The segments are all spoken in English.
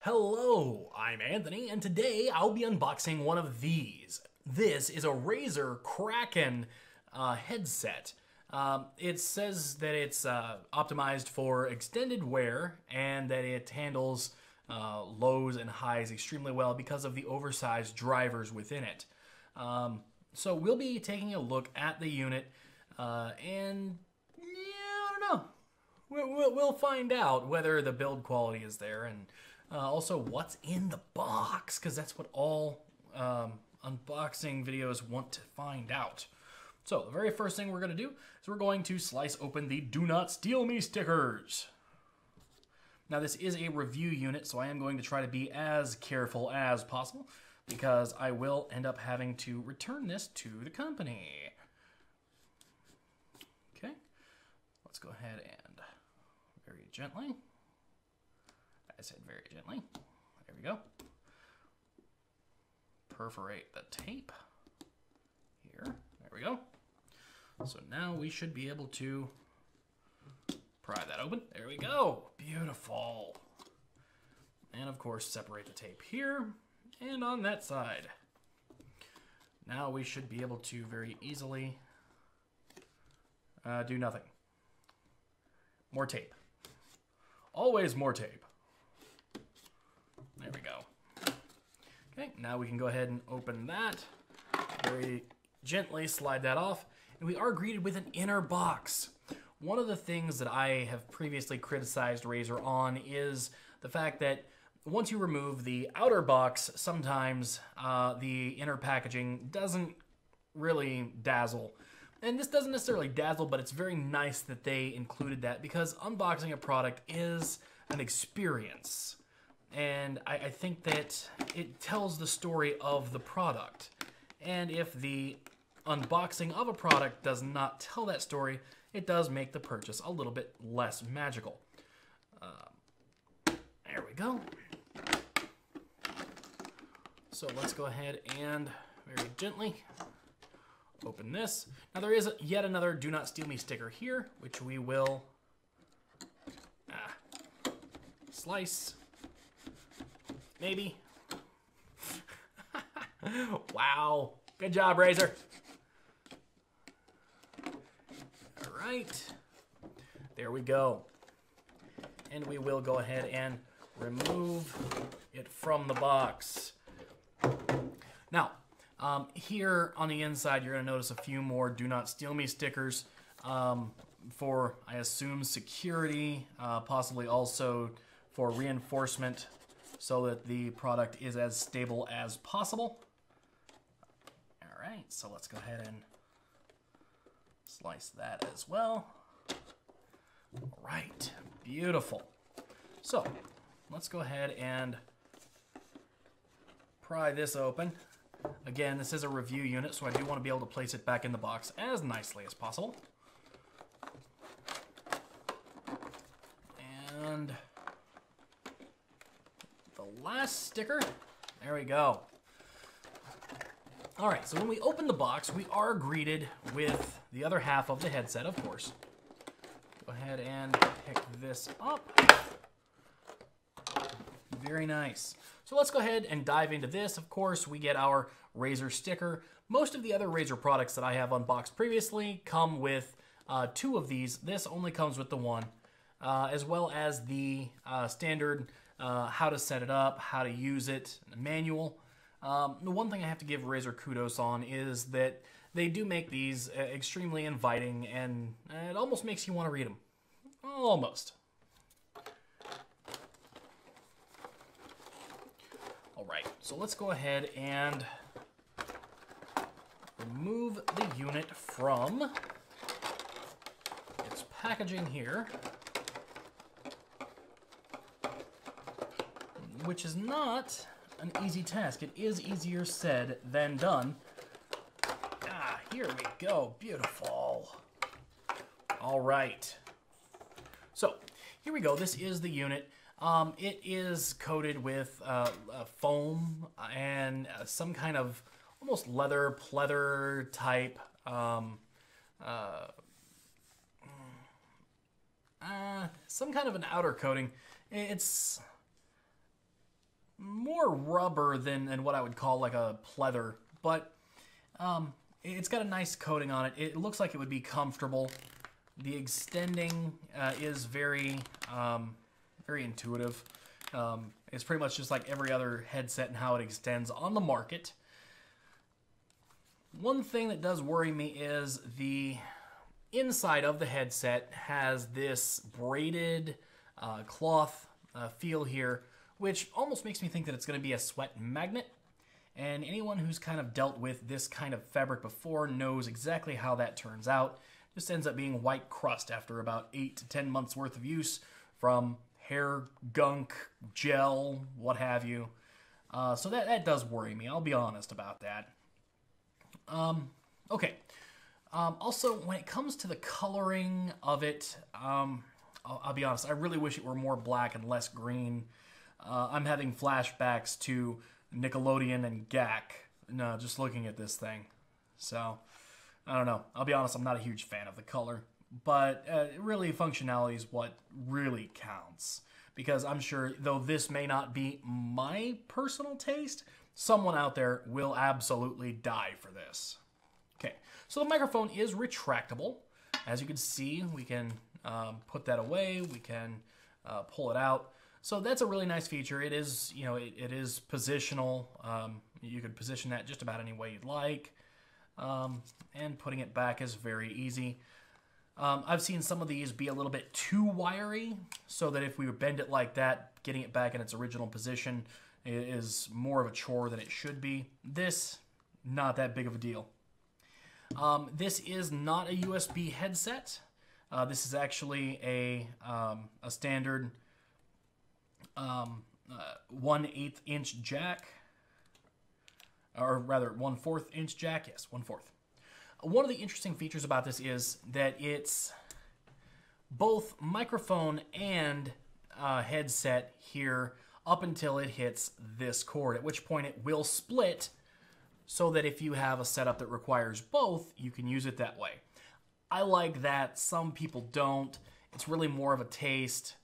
Hello, I'm Anthony, and today I'll be unboxing one of these. This is a Razer Kraken headset. It says that it's optimized for extended wear and that it handles lows and highs extremely well because of the oversized drivers within it. So we'll be taking a look at the unit and I don't know. We'll find out whether the build quality is there and also what's in the box, because that's what all unboxing videos want to find out. So the very first thing we're going to do is we're going to slice open the "Do Not Steal Me" stickers. Now this is a review unit, so I am going to try to be as careful as possible because I will end up having to return this to the company. Okay, let's go ahead and very gently. I said very gently. There we go. Perforate the tape here. There we go. So now we should be able to pry that open. There we go. Beautiful. And of course, separate the tape here and on that side. Now we should be able to very easily do nothing. More tape. Always more tape. There we go. Okay, now we can go ahead and open that. Very gently slide that off. And we are greeted with an inner box. One of the things that I have previously criticized Razer on is the fact that once you remove the outer box, sometimes the inner packaging doesn't really dazzle. And this doesn't necessarily dazzle, but it's very nice that they included that because unboxing a product is an experience. And I think that it tells the story of the product. And if the unboxing of a product does not tell that story, it does make the purchase a little bit less magical. There we go. So let's go ahead and very gently open this. Now there is yet another "Do Not Steal Me" sticker here, which we will slice. Maybe. Wow. Good job, Razer. All right. There we go. And we will go ahead and remove it from the box. Now, here on the inside, you're going to notice a few more "Do Not Steal Me" stickers for, I assume, security, possibly also for reinforcement, so that the product is as stable as possible. All right, so let's go ahead and slice that as well. All right, beautiful. So let's go ahead and pry this open. Again, this is a review unit, so I do want to be able to place it back in the box as nicely as possible. And last sticker. There we go. All right, so when we open the box, we are greeted with the other half of the headset, of course. Go ahead and pick this up. Very nice. So let's go ahead and dive into this. Of course, we get our Razer sticker. Most of the other Razer products that I have unboxed previously come with 2 of these. This only comes with the 1, as well as the standard how to set it up, how to use it, manual. The one thing I have to give Razer kudos on is that they do make these extremely inviting, and it almost makes you want to read them. Almost. All right, so let's go ahead and remove the unit from its packaging here, which is not an easy task. It is easier said than done. Here we go. Beautiful. All right. So here we go. This is the unit. It is coated with foam and some kind of almost leather pleather type some kind of an outer coating. It's more rubber than what I would call like a pleather, but it's got a nice coating on it. It looks like it would be comfortable. The extending is very intuitive. It's pretty much just like every other headset and how it extends on the market. One thing that does worry me is the inside of the headset has this braided cloth feel here, which almost makes me think that it's going to be a sweat magnet. And anyone who's kind of dealt with this kind of fabric before knows exactly how that turns out. Just ends up being white crust after about 8 to 10 months worth of use from hair, gunk, gel, what have you. So that does worry me. I'll be honest about that. Okay. Also, when it comes to the coloring of it, I'll be honest, I really wish it were more black and less green. I'm having flashbacks to Nickelodeon and GAC, just looking at this thing. So, I don't know. I'll be honest, I'm not a huge fan of the color. But really, functionality is what really counts. Because I'm sure, though this may not be my personal taste, someone out there will absolutely die for this. Okay, so the microphone is retractable. As you can see, we can put that away. We can pull it out. So that's a really nice feature. It is, it is positional. You could position that just about any way you'd like. And putting it back is very easy. I've seen some of these be a little bit too wiry, so that if we bend it like that, getting it back in its original position is more of a chore than it should be. This, not that big of a deal. This is not a USB headset. This is actually a standard 1/8 inch jack, or rather 1/4 inch jack. Yes, 1/4. One of the interesting features about this is that it's both microphone and headset here up until it hits this cord, at which point it will split, so that if you have a setup that requires both, you can use it that way. I like that. Some people don't. It's really more of a taste.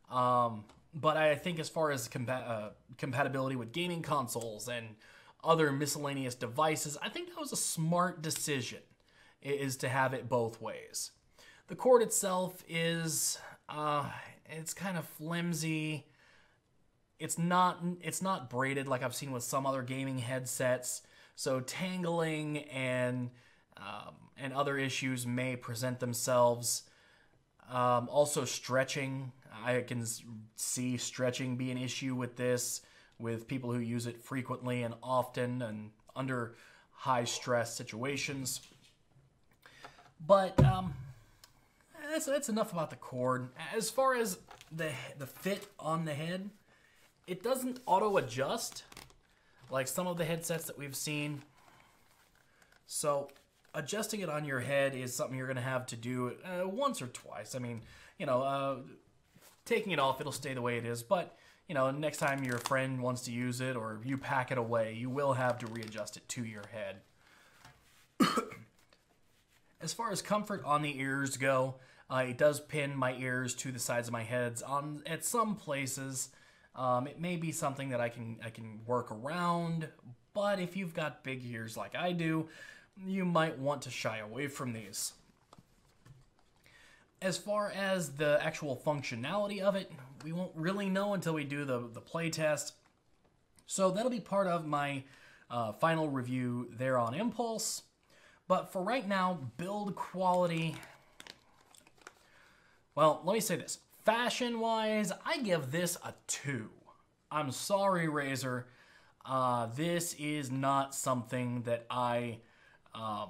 But I think as far as compatibility with gaming consoles and other miscellaneous devices, I think that was a smart decision, is to have it both ways. The cord itself is, it's kind of flimsy. It's not braided like I've seen with some other gaming headsets. So tangling and other issues may present themselves. Also stretching. I can see stretching be an issue with this, with people who use it frequently and often and under high stress situations. But that's enough about the cord. As far as the fit on the head, it doesn't auto adjust like some of the headsets that we've seen. So adjusting it on your head is something you're going to have to do once or twice. I mean, taking it off, it'll stay the way it is. But, next time your friend wants to use it or you pack it away, you will have to readjust it to your head. As far as comfort on the ears go, it does pin my ears to the sides of my heads at some places. It may be something that I can work around, but if you've got big ears like I do, you might want to shy away from these. As far as the actual functionality of it, we won't really know until we do the play test. So that'll be part of my final review there on Impulse. But for right now, build quality, well, let me say this. Fashion-wise, I give this a 2. I'm sorry, Razer. This is not something that I I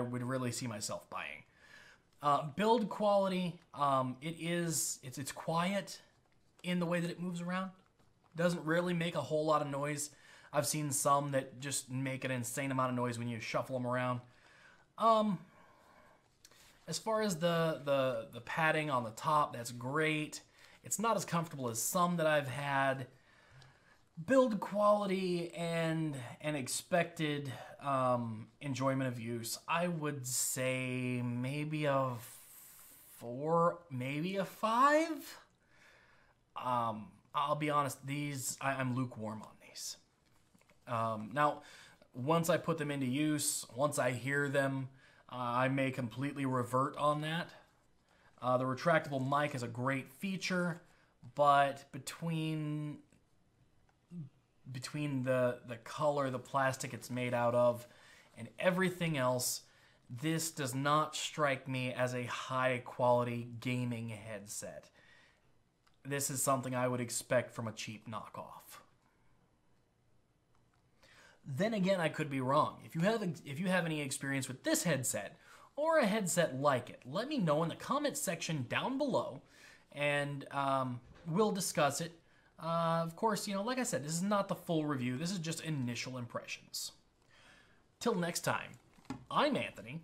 would really see myself buying. Build quality, it's quiet in the way that it moves around. Doesn't really make a whole lot of noise. I've seen some that just make an insane amount of noise when you shuffle them around. As far as the padding on the top, that's great. It's not as comfortable as some that I've had. Build quality and an expected enjoyment of use, I would say maybe a 4, maybe a 5. I'll be honest, I'm lukewarm on these. Now, once I put them into use, once I hear them, I may completely revert on that. The retractable mic is a great feature, but between the color, the plastic it's made out of, and everything else, this does not strike me as a high-quality gaming headset. This is something I would expect from a cheap knockoff. Then again, I could be wrong. If you have any experience with this headset, or a headset like it, let me know in the comment section down below, and we'll discuss it. Of course, like I said, this is not the full review. This is just initial impressions. Till next time, I'm Anthony.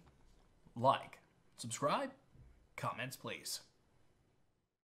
Like, subscribe, comments please.